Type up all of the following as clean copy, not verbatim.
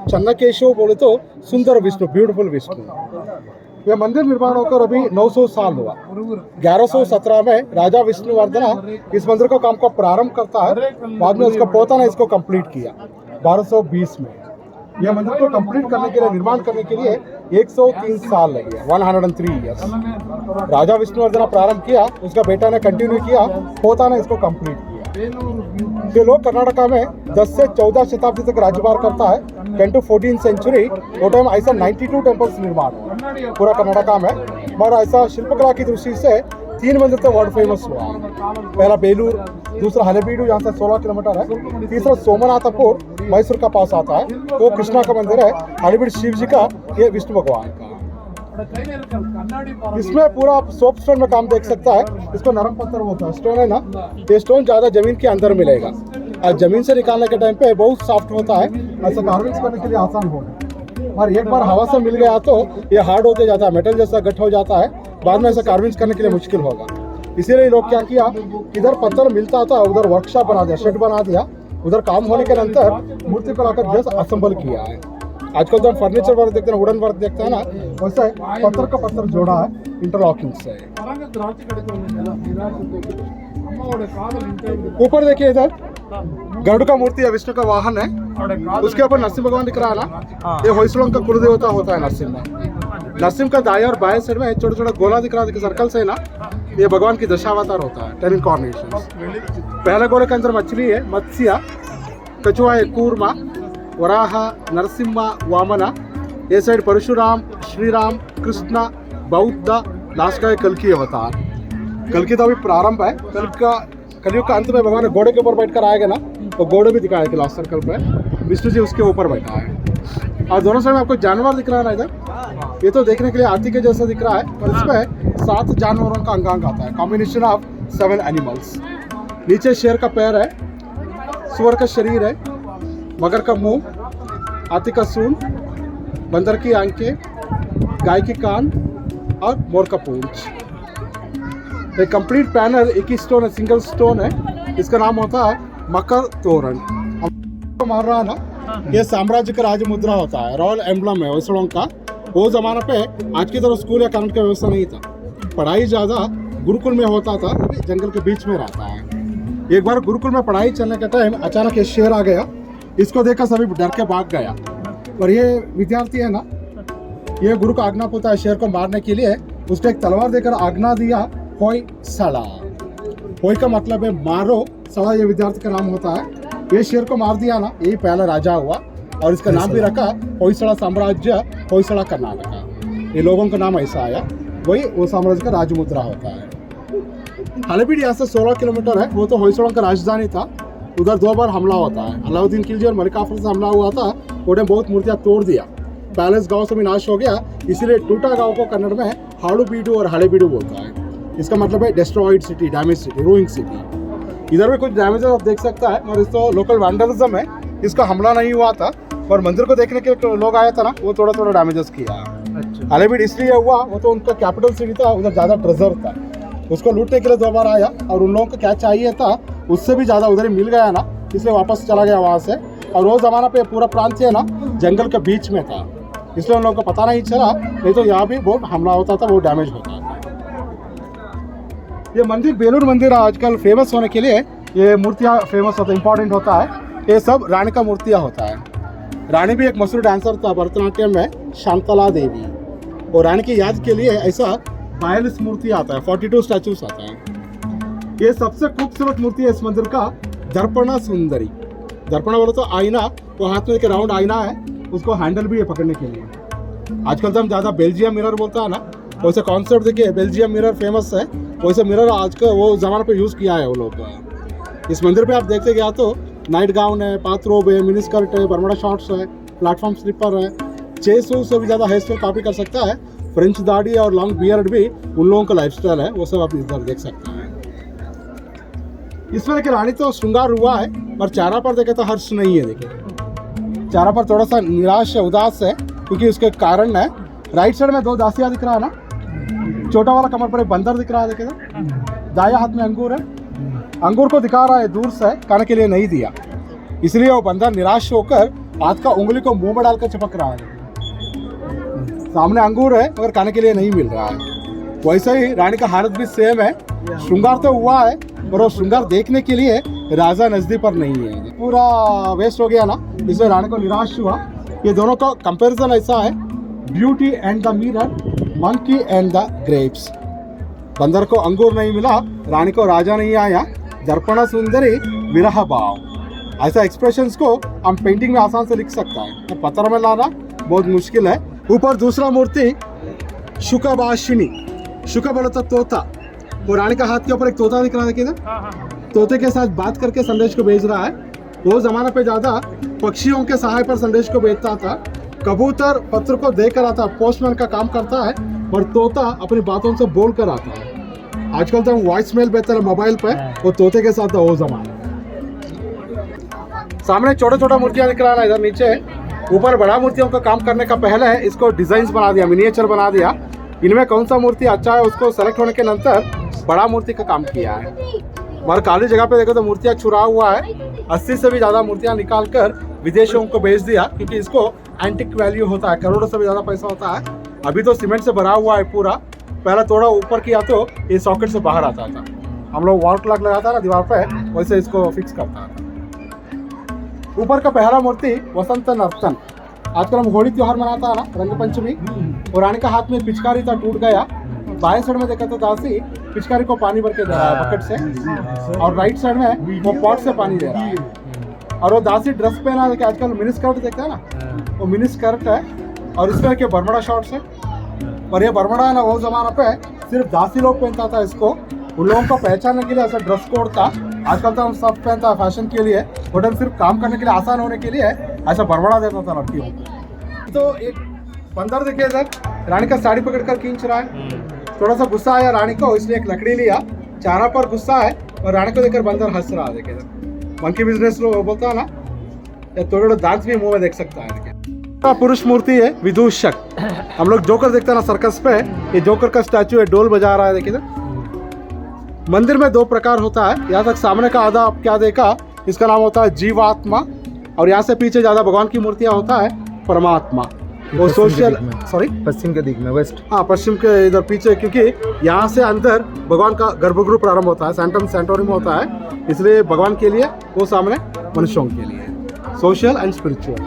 चन्नकेशव बोले तो सुंदर विष्णु, ब्यूटीफुल विष्णु। यह मंदिर निर्माण होकर अभी 900 साल हुआ। 1117 में राजा विष्णुवर्धना इस मंदिर को काम को प्रारंभ करता है, बाद में उसका पोता ने इसको कंप्लीट किया 1220 में। यह मंदिर को कंप्लीट करने के लिए, निर्माण करने के लिए 103 साल लगे, 103 ईयर्स। राजा विष्णुवर्धना प्रारंभ किया, उसका बेटा ने कंटिन्यू किया, पोता ने इसको कंप्लीट किया। ये लोग कर्नाटका में 10 से 14 शताब्दी तक राज्यभार करता है। 10 to 14 सेंचुरी वो टाइम ऐसा 92 टेम्पल्स निर्माण हुआ पूरा कर्नाटका में। और ऐसा शिल्पकला की दृष्टि से 3 मंदिर तो वर्ल्ड फेमस हुआ। पहला बेलूर, दूसरा हलेबीडु यहाँ से 16 किलोमीटर है, तीसरा सोमनाथपुर मैसूर का पास आता है, वो कृष्णा का मंदिर है, हलेबीडु शिव जी का, ये विष्णु भगवान का। इसमें पूरा आप सोप स्टोन में काम देख सकता है। इसको नरम पत्थर बोलता है, स्टोन है ना, ये स्टोन ज़्यादा जमीन के अंदर मिलेगा और जमीन से निकालने के टाइम पे बहुत सॉफ्ट होता है, ऐसा कार्विंग्स करने के लिए आसान होगा। और एक बार हवा से मिल गया तो ये हार्ड होते जाता है, मेटल जैसा गट्ठ हो जाता है, बाद में ऐसा कार्विंग्स करने के लिए मुश्किल होगा। इसीलिए लोग क्या किया, इधर पत्थर मिलता था, उधर वर्कशॉप बना दिया, शेड बना दिया, उधर काम होने के नंतर मूर्ति को लाकर जस्ट असेंबल किया है। आजकल तो हम फर्नीचर वर्क देखते हैं, वुडन वर्क देखते हैं ना, वैसे पत्थर का पत्थर जोड़ा है इंटरलॉकिंग से। ऊपर देखिए, इधर गरुड़ का मूर्ति है, विष्णु का वाहन है, उसके ऊपर नरसिंह भगवान दिख रहा है ना, ये होयसलों का कुलदेवता होता है नरसिंह। नरसिंह का दाएं और बाएं साइड में छोटा छोटा गोला दिख रहा है, सर्कल से ना, ये भगवान की दशावतार होता है, 10 इनकार्नेशंस। पहले गोले के अंदर मछली है, मत्स्य, कछुआ है, कूर्मा, वराह, नरसिम्हा, वामना, ये साइड परशुराम, श्रीराम, कृष्णा, बौद्ध, लास्ट का कल्कि अवतार। कल्कि तो अभी प्रारंभ है, कलयुग का अंत में भगवान घोड़े के ऊपर बैठकर आएगा ना, तो घोड़े भी दिखाया लास्ट सर्कल पे, विष्णु जी उसके ऊपर बैठा है। और दोनों साइड में आपको जानवर दिख रहा है ना, इधर ये तो देखने के लिए हाथी के जैसा दिख रहा है, और इसमें 7 जानवरों का अंगांग आता है, कॉम्बिनेशन ऑफ 7 एनिमल्स। नीचे शेर का पैर है, सुअर का शरीर है, मगर का मुंह, हाथी का सूंड, बंदर की आंखें, गाय की कान और मोर का पूंछ। एक कंप्लीट पैनल एक ही स्टोन है, सिंगल स्टोन है, इसका नाम होता है मकर तोरण। मार रहा है ना, ये साम्राज्य का राज मुद्रा होता है, रॉयल एम्बलम है होयसलों का। वो जमाना पे आज की तरह स्कूल या कानून का व्यवस्था नहीं था, पढ़ाई ज़्यादा गुरुकुल में होता था, जंगल के बीच में रहता है। एक बार गुरुकुल में पढ़ाई चलने के टाइम अचानक ये शेर आ गया, इसको देखकर सभी डर के भाग गया। और ये विद्यार्थी है ना, ये गुरु का आज्ञा होता है शेर को मारने के लिए, उसको एक तलवार देकर आज्ञा दिया, होय सड़ा। होय का मतलब है मारो, सड़ा ये विद्यार्थी का नाम होता है। ये शेर को मार दिया ना, यही पहला राजा हुआ, और इसका नाम भी रखा होयसड़ा साम्राज्य, होयसड़ा कर्नाटका। ये लोगों का नाम ऐसा आया, वही वो साम्राज्य का राजमुद्रा होता है। हलेबीडु यहाँ से 16 किलोमीटर है, वो तो होयसड़ा का राजधानी था। उधर 2 बार हमला होता है, अलाउद्दीन खिलजी और मलिक काफर से हमला हुआ था, उन्होंने बहुत मूर्तियाँ तोड़ दिया, पैलेस गांव से भी नाश हो गया, इसीलिए टूटा गांव को कन्नड़ में हाड़ूबीडु और हलेबीडु बोलता है। इसका मतलब है destroyed city, damage city, ruined city. इधर भी कुछ डैमेज आप देख सकता है, और इस तो लोकल वैंडलिज्म है, इसका हमला नहीं हुआ था, और मंदिर को देखने के लोग आया था ना, वो थोड़ा थोड़ा डैमेजेस किया। अच्छा। हलेबीडु इसलिए हुआ, वो तो उनका कैपिटल सिटी था, उधर ज़्यादा ट्रेजर था, उसको लूटने के लिए 2 बार आया, और उन लोगों को क्या चाहिए था उससे भी ज़्यादा उधर ही मिल गया ना, इसलिए वापस चला गया वहाँ से। और वो ज़माना पे पूरा प्रांत है ना, जंगल के बीच में था, इसलिए उन लोगों को पता नहीं चला, नहीं तो यहाँ भी बहुत हमला होता था, बहुत डैमेज होता था। ये मंदिर बेलूर मंदिर आजकल फेमस होने के लिए ये मूर्तियाँ फेमस होता है, इंपॉर्टेंट होता है। ये सब रानी का मूर्तियाँ होता है। रानी भी एक मशहूर डांसर था भरतनाट्यम में, शांतला देवी, और रानी की याद के लिए ऐसा 42 मूर्ति आता है, 42 स्टैचूज आता है। ये सबसे खूबसूरत मूर्ति है इस मंदिर का, दर्पणा सुंदरी। दर्पणा बोलो तो आईना, वो हाथ में एक राउंड आईना है, उसको हैंडल भी है पकड़ने के लिए। आजकल तो हम ज़्यादा बेल्जियम मिरर बोलता है ना, वैसे कॉन्सेप्ट देखिए, बेल्जियम मिरर फेमस है, वैसे मिरर आज का वो ज़माने पे यूज़ किया है वो लोग। इस मंदिर पे आप देखते गया तो नाइट गाउन है, बाथरोब है, मिनी स्कर्ट है, बरमुडा शॉर्ट्स है, प्लेटफॉर्म स्लीपर है, 600 से भी ज़्यादा हेयर स्टाइल कॉपी कर सकता है। फ्रेंच दाढ़ी और लॉन्ग बियर्ड भी उन लोगों का लाइफस्टाइल है, वो सब आप इधर देख सकते हैं। इसमें देखिए रानी तो श्रृंगार हुआ है, पर चारा पर देखे तो हर्ष नहीं है। देखिए चारा पर थोड़ा सा निराश है, उदास है, क्योंकि उसके कारण है। राइट साइड में 2 दासियाँ दिख रहा है ना, छोटा वाला कमर पर एक बंदर दिख रहा है, देखिए दाया हाथ में अंगूर है, अंगूर को दिखा रहा है दूर से, खाने के लिए नहीं दिया, इसलिए वो बंदर निराश होकर हाथ का उंगली को मुंह में डालकर चिपक रहा है। सामने अंगूर है मगर खाने के लिए नहीं मिल रहा है। वैसे ही रानी का हालत भी सेम है। श्रृंगार तो हुआ है पर वो श्रृंगार देखने के लिए राजा नजदीक पर नहीं है। पूरा वेस्ट हो गया ना, इसलिए रानी को निराश हुआ। ये दोनों का कंपैरिजन ऐसा है, beauty and the mirror, monkey and the grapes. बंदर को अंगूर नहीं मिला, रानी को राजा नहीं आया, दर्पण सुंदरी विरह भाव। ऐसा एक्सप्रेशंस को हम पेंटिंग में आसान से लिख सकता है, तो पत्थर में लाना बहुत मुश्किल है। ऊपर दूसरा मूर्ति शुकभाषिणी, शुक बोला तो तोता, वो रानी का हाथ के ऊपर एक तोता दिख रहा है। देखिए तोते के साथ बात करके संदेश को भेज रहा है। वो जमाना पे ज्यादा पक्षियों के सहाय पर संदेश को भेजता था। कबूतर पत्र को देकर आता, पोस्टमैन का काम करता है, और तोता अपनी बातों से बोल कर आता है। आजकल तो वॉइस मेल बेहतर है मोबाइल पे, वो तोते के साथ वो जमाना। सामने छोटा छोटा मूर्तियां दिख रहा है इधर नीचे। ऊपर बड़ा मूर्तियों का काम करने का पहले इसको डिजाइन बना दिया, मिनिएचर बना दिया। इनमें कौन सा मूर्ति अच्छा है उसको सेलेक्ट होने के नंतर बड़ा मूर्ति का काम किया है। और खाली जगह पे देखो तो मूर्तियां चुरा हुआ है। 80 से भी ज़्यादा मूर्तियां निकाल कर विदेशों को भेज दिया, क्योंकि इसको एंटिक वैल्यू होता है, करोड़ों से भी ज़्यादा पैसा होता है। अभी तो सीमेंट से भरा हुआ है पूरा, पहले थोड़ा ऊपर किया तो ये सॉकेट से बाहर आता था। हम लोग वॉल क्लॉक लगाता ना दीवार पे, वैसे इसको फिक्स करता था। ऊपर का पहला मूर्ति वसंत नर्तन। आजकल हम होली त्योहार मनाता है ना, रंग पंचमी, और रानी का हाथ में पिचकारी था, टूट गया। बाएं साइड में देखा तो दासी पिचकारी को पानी भर के दे रहा है बकेट से, और राइट साइड में वो पॉट से पानी दे रहा है। और वो दासी ड्रेस पहना है, आजकल मिनी स्कर्ट देखते हैं ना, वो मिनी स्कर्ट है, और इसमें के बरमड़ा शॉर्ट्स है। और ये बरमड़ा है ना, वो जमाना पे सिर्फ दासी लोग पहनता था इसको, उन लोगों को पहचानने के लिए ऐसा ड्रेस कोड था। आजकल तो हम सब पहनता है फैशन के लिए, बट हम सिर्फ काम करने के लिए, आसान होने के लिए ऐसा बरमड़ा देता था लड़कियों को। तो एक बंदर देखिए इधर, रानी का साड़ी पकड़कर खींच रहा है। थोड़ा सा गुस्सा आया रानी को, इसलिए एक लकड़ी लिया, चारा पर गुस्सा है, और रानी को देखकर बंदर हंस रहा है। देखिए मंकी बिजनेस लोग बोलता है ना, थोड़े थोड़े दांत भी मुंह में देख सकता है। देखिए पुरुष मूर्ति है विदूषक। हम लोग जोकर देखते हैं ना सर्कस पे, ये जोकर का स्टैचू है, डोल बजा रहा है। देखिए मंदिर में दो प्रकार होता है। यहाँ तक सामने का आधा आप क्या देखा, इसका नाम होता है जीवात्मा, और यहाँ से पीछे ज्यादा भगवान की मूर्तियाँ होता है परमात्मा। वो सोशल सॉरी पश्चिम के दिख में वेस्ट, हाँ पश्चिम के इधर पीछे, क्योंकि यहाँ से अंदर भगवान का गर्भगृह प्रारंभ होता है, सेंटम सेंटोरियम होता है, इसलिए भगवान के लिए, वो सामने मनुष्यों के लिए, सोशल एंड स्पिरिचुअल।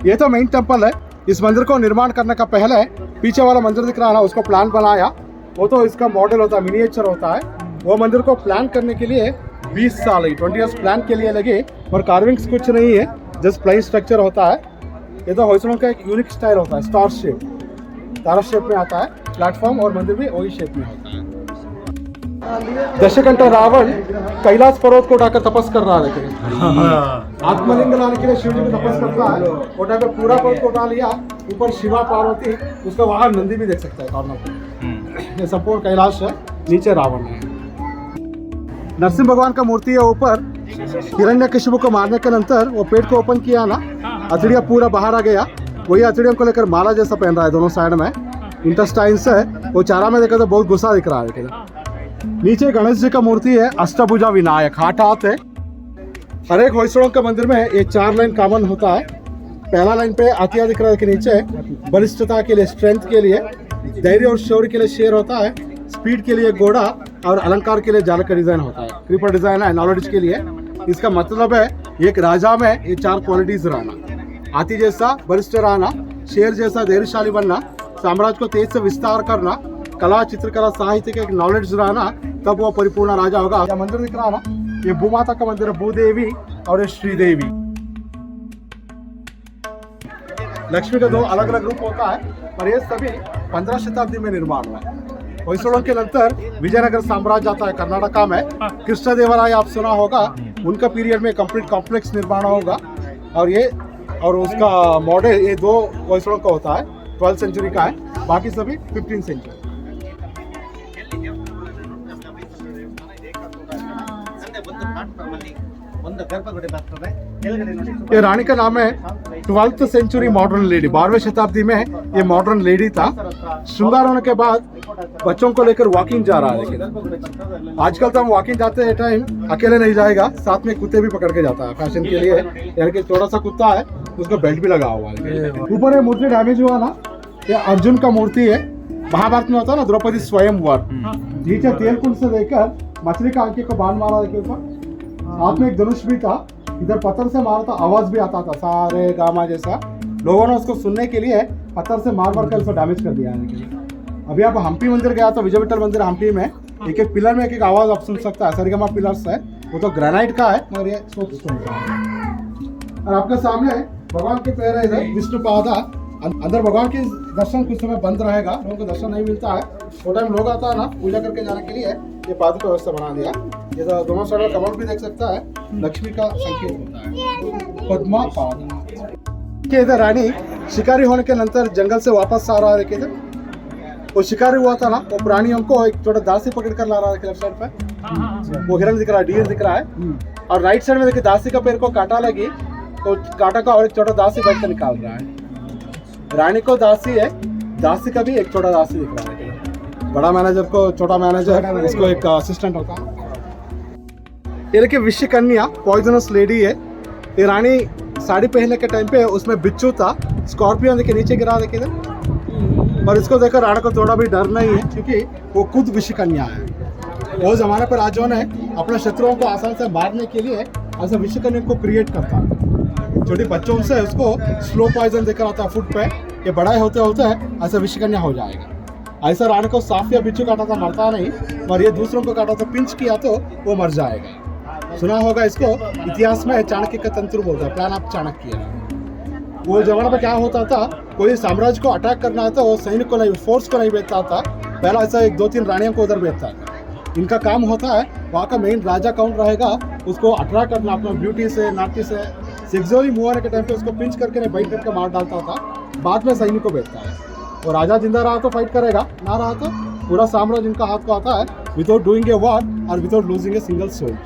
ये तो मेन टेम्पल है। इस मंदिर को निर्माण करने का पहले पीछे वाला मंदिर दिख रहा है ना, उसको प्लान बनाया, वो तो इसका मॉडल होता है, मिनिएचर होता है। वो मंदिर को प्लान करने के लिए 20 साल ही 20 ईयर्स प्लान के लिए लगे, और कार्विंग्स कुछ नहीं है, जस्ट प्लेन स्ट्रक्चर होता है। ये तो होयसलों का एक यूनिक स्टाइल होता है, स्टार शेप, तारा शेप में आता है प्लेटफॉर्म, और मंदिर भी वही शेप में होता है। दशकंठ रावण कैलाश पर्वत को उठाकर तपस कर रहा है। आत्मलिंग लाने के लिए शिव जी को तपस करता है, उठाकर पूरा पर्वत को उठा लिया। ऊपर शिवा पार्वती, उसका वहां नंदी भी देख सकता है कॉर्नर पे। ये संपूर्ण कैलाश है, नीचे रावण है। नरसिंह भगवान का मूर्ति है ऊपर। हिरण्यकशिपु को मारने के नंतर वो पेट को ओपन किया ना, अचड़िया पूरा बाहर आ गया। वही अचड़ियों को लेकर माला जैसा पहन रहा है, दोनों साइड में इंटेस्टाइन्स है। वो चारा में देखा तो बहुत गुस्सा दिख रहा है। नीचे गणेश जी का मूर्ति है, अष्टभुजा विनायक, हाथ है। हर एक होयसलों के मंदिर में ये 4 लाइन कॉमन होता है। पहला लाइन पे आतिया दिख रहा है कि नीचे बलिष्ठता के लिए, स्ट्रेंथ के लिए, धैर्य और शौर्य के लिए शेर होता है, स्पीड के लिए घोड़ा, और अलंकार के लिए जाल का डिजाइन होता है। क्रीपर डिजाइन है नॉलेज के लिए। इसका मतलब है एक राजा में ये 4 क्वालिटीज रहना, हाथी जैसा बलिष्ठ रहना, शेर जैसा धैर्यशाली बनना, साम्राज्य को तेज से विस्तार करना, कला चित्रकला साहित्य का एक नॉलेज रहना, तब वो परिपूर्ण राजा होगा। यह मंदिर दिख रहा ना, ये भूमाता का मंदिर है, भूदेवी और ये श्रीदेवी। लक्ष्मी का 2 अलग अलग रूप होता है, पर ये सभी 15 शताब्दी में निर्माण हुआ है। होयसलों के नंतर विजयनगर साम्राज्य आता है कर्नाटका में। कृष्णदेवराय आप सुना होगा, उनका पीरियड में कंप्लीट कॉम्प्लेक्स निर्माण होगा। और ये और उसका मॉडल ये 2 होयसलों का होता है, 12th सेंचुरी का है, बाकी सभी 15th सेंचुरी। ये रानी का नाम है 12th सेंचुरी मॉडर्न लेडी। 12वीं शताब्दी में ये मॉडर्न लेडी था। श्रृंगार होने के बाद बच्चों को लेकर वॉकिंग जा रहा है। लेकिन आजकल तो हम वॉकिंग जाते हैं टाइम अकेले नहीं जाएगा, साथ में कुत्ते भी पकड़ के जाता है फैशन के लिए। यानी कि छोटा सा कुत्ता है, उसका बेल्ट भी लगा हुआ है। ऊपर ये मूर्ति डैमेज हुआ ना, ये अर्जुन का मूर्ति है। महाभारत में होता है ना द्रौपदी स्वयंवर, नीचे तेल कुंड से लेकर मछली का आंखें को बाण मारा देखिए ऊपर, हाथ में एक धनुष भी था, इधर पत्थर से मारा था, आवाज भी आता था सारे गामा जैसा। लोगों ने उसको सुनने के लिए पत्थर से मार कर उसको डैमेज कर दिया। अभी आप हम्पी मंदिर गया तो विजय विठल मंदिर हम्पी में एक एक पिलर में एक एक आवाज आप सुन सकता है। सरिगमा पिलर्स है, वो तो ग्रेनाइट का है मगर ये सोच सुनता है। और आपके सामने भगवान के पैर है इधर विष्णुपादा। अंदर भगवान की दर्शन कुछ समय बंद रहेगा, लोगों को दर्शन नहीं मिलता है। वो टाइम लोग आता है ना पूजा करके जाने के लिए, ये पादुका व्यवस्था बना दिया। ये तो दोनों साइड कमल भी देख सकता है, लक्ष्मी का संकेत होता है। पद्मा पाद के इधर रानी शिकारी होने के नंतर जंगल से वापस आ रहा है। देखिए इधर वो शिकारी हुआ था ना, वो प्राणियों को एक छोटा दासी पकड़ कर ला रहा है। लेफ्ट साइड पे वो हिरन दिख रहा है, डियर दिख रहा है। और राइट साइड में देखिए दासी का पैर को कांटा लगी, तो कांटा का और एक छोटा दासी बैठ कर निकाल रहा है। रानी को दासी है, दासी का भी एक छोटा दासी दिख रहा है। बड़ा मैनेजर को छोटा मैनेजर, इसको एक असिस्टेंट होता है। ये देखिए विश्व कन्या पॉइजनस लेडी है। ये रानी साड़ी पहनने के टाइम पे उसमें बिच्छू था, स्कॉर्पियन देखिए नीचे गिरा देखिए इधर। और इसको देखकर राणा को थोड़ा भी डर नहीं है, क्योंकि वो खुद विश्व कन्या है। वो जमाने पर राजाओं ने अपने शत्रुओं को आसान से मारने के लिए ऐसा विश्व कन्या को क्रिएट करता है। छोटे बच्चों से उसको स्लो पॉइजन देकर आता है फूड पे, ये बड़ा होते होते ऐसा विश्व कन्या हो जाएगा। ऐसा राणा को सांप या बिच्छू काटा था मरता नहीं, और ये दूसरों को काटा तो पिंच किया तो वो मर जाएगा। सुना होगा इसको, इतिहास में चाणक्य का तंत्र बोलता है, प्लान ऑफ चाणक्य। वो जमाना में क्या होता था, कोई साम्राज्य को अटैक करना है तो वो सैनिक को नहीं, फोर्स को नहीं भेजता था, पहला ऐसा 1-2-3 रानियों को उधर भेजता था। इनका काम होता है वहाँ का मेन राजा कौन रहेगा उसको अट्रैक्ट करना, अपना ब्यूटी से, नाट्य से। सेक्सुअली मूव होने के टाइम पे उसको पिंच करके नहीं बैठ करके मार डालता था, बाद में सैनिक को भेजता है। और राजा जिंदा रहा तो फाइट करेगा, ना रहा तो पूरा साम्राज्य इनका हाथ को आता है, विदाउट डूइंग ए वॉर और without losing a single soul.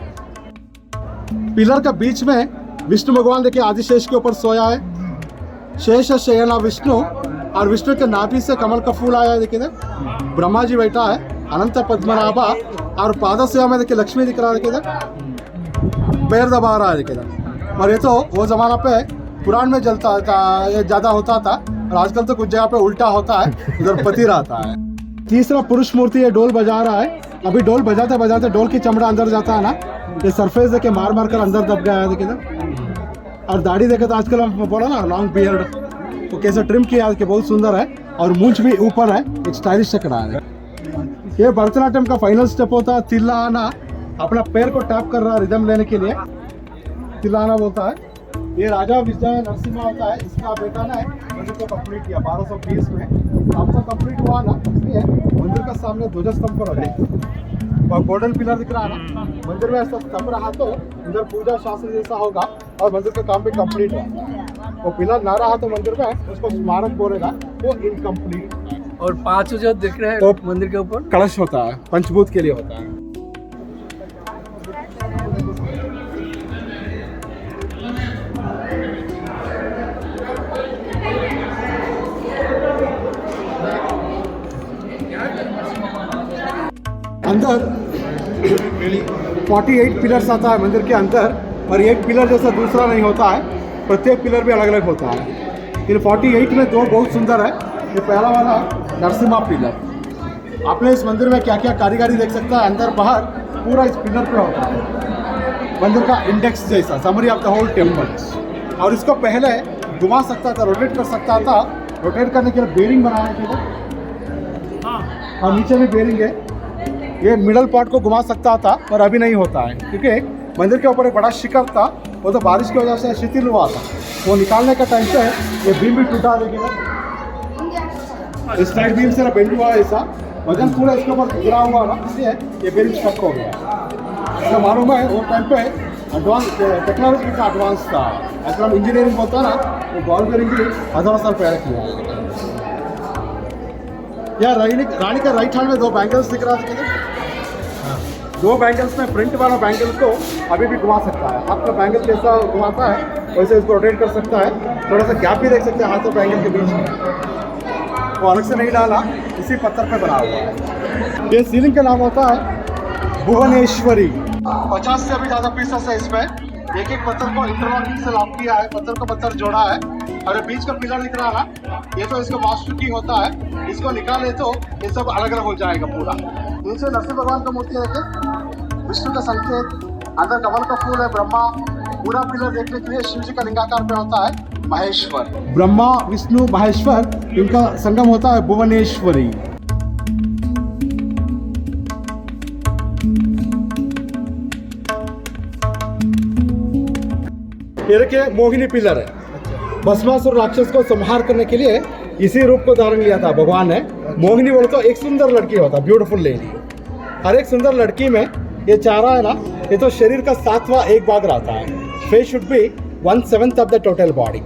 Pillar का बीच में विष्णु भगवान देखिए आदिशेष के ऊपर सोया है। शेष शयना विष्णु, और विष्णु के नाभि से कमल का फूल आया है देखिए। ब्रह्मा जी बैठा है, अनंत पद्मनाभा, और पाद सेवा में देखिए लक्ष्मी दिख रहा है देखिए, पैर दबा रहा है देखिए। और ये तो वो जमाना पे पुराण में जलता था, ये ज्यादा होता था, और आजकल तो कुछ जगह पे उल्टा होता है, उधर पति रहता है। तीसरा पुरुष मूर्ति है, डोल बजा रहा है। अभी डोल बजाते बजाते डोल की चमड़ा अंदर जाता है ना, ये सरफेस देखे मार मार कर अंदर दब गया है देखिए। और दाढ़ी देखे तो आजकल हम बोला ना लॉन्ग बियर्ड, वो कैसे ट्रिम किया है, बहुत सुंदर है। और मूंछ भी ऊपर है, एक स्टाइलिश से करा है। ये भरतनाट्यम का फाइनल स्टेप होता है तिल्लाना। अपना पैर को टैप कर रहा है रिदम लेने के लिए, तिल्लाना बोलता है। ये राजा विजय नरसिम्हा होता है, इसका बेटा ने मंदिर को कंप्लीट किया 1220 में। अब तो कंप्लीट हुआ ना, इसलिए मंदिर का सामने ध्वजस्तंभ पर है और गोल्डन पिलर दिख रहा है ना। मंदिर में ऐसा स्तंभ रहा तो इधर पूजा शास्त्र जैसा होगा और मंदिर का काम भी कंप्लीट होगा। वो पिलर ना रहा तो मंदिर में उसको स्मारक बोलेगा, वो इनकम्प्लीट। और 5 जो दिख रहे हैं तो मंदिर के ऊपर कलश होता है, पंचभूत के लिए होता है। अंदर 48 पिलर्स आता है मंदिर के अंदर, और एक पिलर जैसा दूसरा नहीं होता है, प्रत्येक पिलर भी अलग अलग होता है। इन 48 में 2 बहुत सुंदर है। ये पहला वाला नरसिम्हा पिलर, आपने इस मंदिर में क्या क्या कारीगरी देख सकता है, अंदर बाहर पूरा इस पिलर पे होता है। मंदिर का इंडेक्स जैसा summary of the whole temple. और इसको पहले घुमा सकता था, रोटेट कर सकता था। रोटेट करने के लिए बेरिंग बनाने के लिए, और नीचे में बेरिंग है। ये मिडल पार्ट को घुमा सकता था, पर अभी नहीं होता है, क्योंकि मंदिर के ऊपर एक बड़ा शिखर था, वो तो बारिश की वजह से शिथिल हुआ था। वो निकालने का टाइम पे ये बीम भी टूटा देखिएगा, इस साइड बीम से बेंड हुआ ऐसा, वजन पूरा इसके ऊपर गिरा हुआ ना, इसलिए ये बेरिंग स्टक हो गया। इसका मालूम है वो टाइम पे एडवांस टेक्नोलॉजी का एडवांस था। ऐसा हम इंजीनियरिंग बोलता है ना, वो बॉल बेरिंग भी 1000 साल पहले किया। या रानी का राइट हैंड में 2 बैंगल्स दिख रहा था, दो बैंगल्स में फ्रंट वाला बैंगल को अभी भी घुमा सकता है। आपका बैंगल जैसा घुमाता है वैसे इसको रोटेट कर सकता है। थोड़ा सा गैप भी देख सकते हैं हाथ और बैंगल के बीच में, वो अलग से नहीं डाला, इसी पत्थर पे बना हुआ है। ये सीलिंग का नाम होता है भुवनेश्वरी। 50 से भी ज़्यादा पीसेस है इसमें। एक एक पत्थर को इंटरलॉकिंग से लॉक किया है, पत्थर को पत्थर जोड़ा है। और ये बीच का पिलर दिख रहा है ना, ये तो इसका मास्टर की होता है। इसको निकाले तो ये सब अलग अलग हो जाएगा पूरा। नीचे नरसिंह भगवान का मूर्ति है, विष्णु का संकेत, अंदर कमल का फूल है, ब्रह्मा। पूरा पिलर देखने के लिए शिव जी का लिंगाकार पे होता है महेश्वर। ब्रह्मा विष्णु महेश्वर इनका संगम होता है भुवनेश्वरी। ये देखिए मोहिनी पिलर है। भस्मासुर राक्षस को संहार करने के लिए इसी रूप को धारण लिया था भगवान ने। मोहिनी बोले तो एक सुंदर लड़की होता, ब्यूटीफुल लेडी। हर एक सुंदर लड़की में ये चारा है ना, ये तो शरीर का 7वां एक भाग रहता है। Face should be 1/7 of the total body.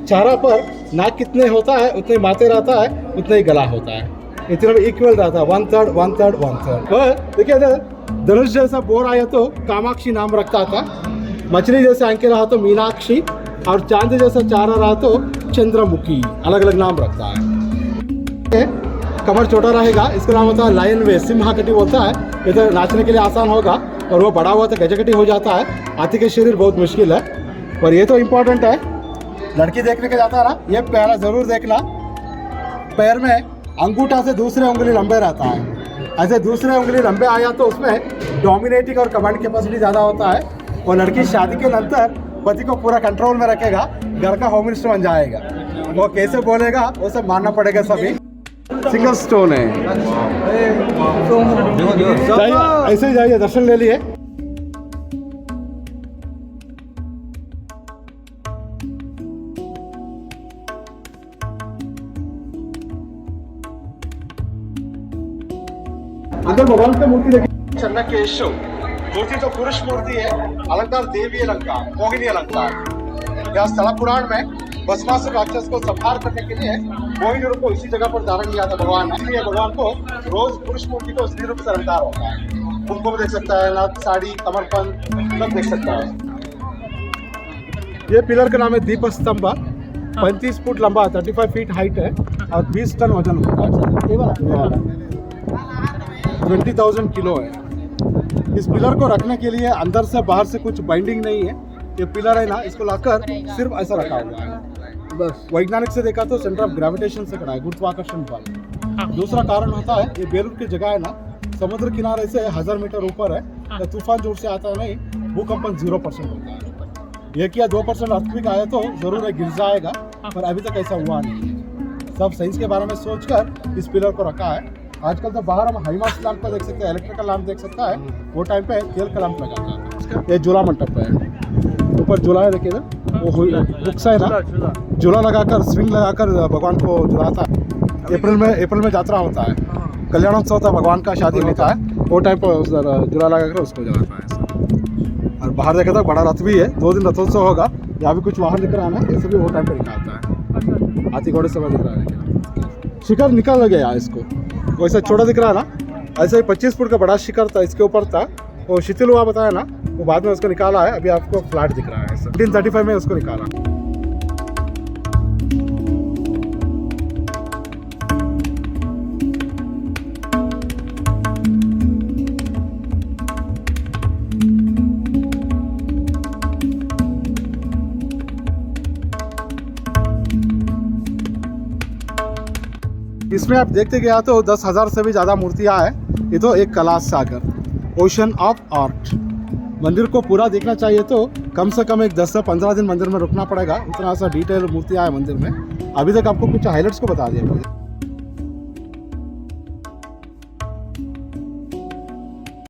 चारा पर नाक कितने होता है उतने माथे रहता है, उतना ही गला होता है। इतना इक्वल रहता है, 1/3 1/3 1/3। देखिए धनुष जैसा बोर आया तो कामाक्षी नाम रखता था, मछली जैसे आंखें रहा तो मीनाक्षी, और चांद जैसा चारा रहा तो चंद्रमुखी। अलग अलग नाम रखता है। कमर छोटा रहेगा, इसका नाम होता है लायन वे, सिंहाकटी बोलता है। ये तो नाचने के लिए आसान होगा, और वो बड़ा हुआ तो गजकटी हो जाता है। हाथी के शरीर बहुत मुश्किल है, पर ये तो इम्पोर्टेंट है। लड़की देखने के जाता है ना, ये पहला जरूर देखना, पैर में अंगूठा से दूसरे उंगली लंबे रहता है। ऐसे दूसरे उंगली लंबे आया तो उसमें डोमिनेटिंग और कमांड कैपेसिटी ज़्यादा होता है। और लड़की शादी के अंतर पति को पूरा कंट्रोल में रखेगा, घर का होम मिनिस्टर बन जाएगा। वो कैसे बोलेगा वो सब मानना पड़ेगा। सभी सिंगल स्टोन है। जाइए, ऐसे ही जाइए, दर्शन ले लिए। अंदर भगवान की मूर्ति देखिए, चन्नकेशव मूर्ति तो पुरुष मूर्ति है, अलंकार देवी अलंकार, मोहिनी अलंकार। यहाँ स्थला पुराण में भस्मासुर राक्षस को संहार करने के लिए मोहिनी रूप को इसी जगह पर धारण किया था भगवान ने। इसलिए भगवान को रोज पुरुष मूर्ति को स्त्री रूप से अलंकार होता है। कुमकुम देख सकता है, नाथ, साड़ी, कमरबंद सब देख सकता है। ये पिलर का नाम है दीप स्तंभ। 35 फुट लंबा, 35 फीट हाइट है, और 20 टन वजन होता है। 20,000 किलो है। इस पिलर को रखने के लिए अंदर से बाहर से कुछ बाइंडिंग नहीं है। ये पिलर है ना, इसको लाकर सिर्फ ऐसा रखा हुआ है बस। वैज्ञानिक से देखा तो सेंटर ऑफ ग्रेविटेशन से खड़ा है, गुरुत्वाकर्षण बल। दूसरा कारण होता है ये बेलूर की जगह है ना, समुद्र किनारे से 1000 मीटर ऊपर है, तो तूफान जोर से आता है नहीं, भूकंपन 0% होता है। ये किया 2% अर्थक्वेक आया तो जरूर गिर जाएगा, पर अभी तक ऐसा हुआ नहीं है। सब साइंस के बारे में सोचकर इस पिलर को रखा है। आजकल तो बाहर हम हाईमास लैंप पर देख सकते हैं, इलेक्ट्रिकल लैंप देख सकता है। वो टाइम पे तेल का लैंप लगाता है। ये झूला मंडप है, ऊपर झूला है, देखिए ना, वो बुक्स है ना, झूला लगाकर स्विंग लगाकर भगवान को झुलाता है। अप्रैल में यात्रा होता है, कल्याणोत्सव होता है, भगवान का शादी होता है। वो टाइम पर झूला लगाकर उसको जलाता है ऐसा। और बाहर देखा था बड़ा रथ भी है, 2 दिन रथोत्सव होगा। यहाँ भी कुछ वाहन दिख रहा है ना, ये सभी वो टाइम पर निकालता है। हाथी घोड़े सब दिख रहा है, शिखर निकाल गया इसको। वैसा छोटा दिख रहा है ना, ऐसा ही 25 फुट का बड़ा शिखर था, इसके ऊपर था। वो शिथिल हुआ बताया ना, वो बाद में उसको निकाला है। अभी आपको फ्लैट दिख रहा है ऐसा। 1935 में उसको निकाला। इसमें आप देखते गया तो 10,000 से भी ज़्यादा मूर्तियाँ हैं। ये तो एक कैलाश सागर, ओशन ऑफ आर्ट। मंदिर को पूरा देखना चाहिए तो कम से कम एक 10 से 15 दिन मंदिर में रुकना पड़ेगा, उतना सा डिटेल मूर्तियाँ हैं मंदिर में। अभी तक आपको कुछ हाइलाइट्स को बता दिया मुझे।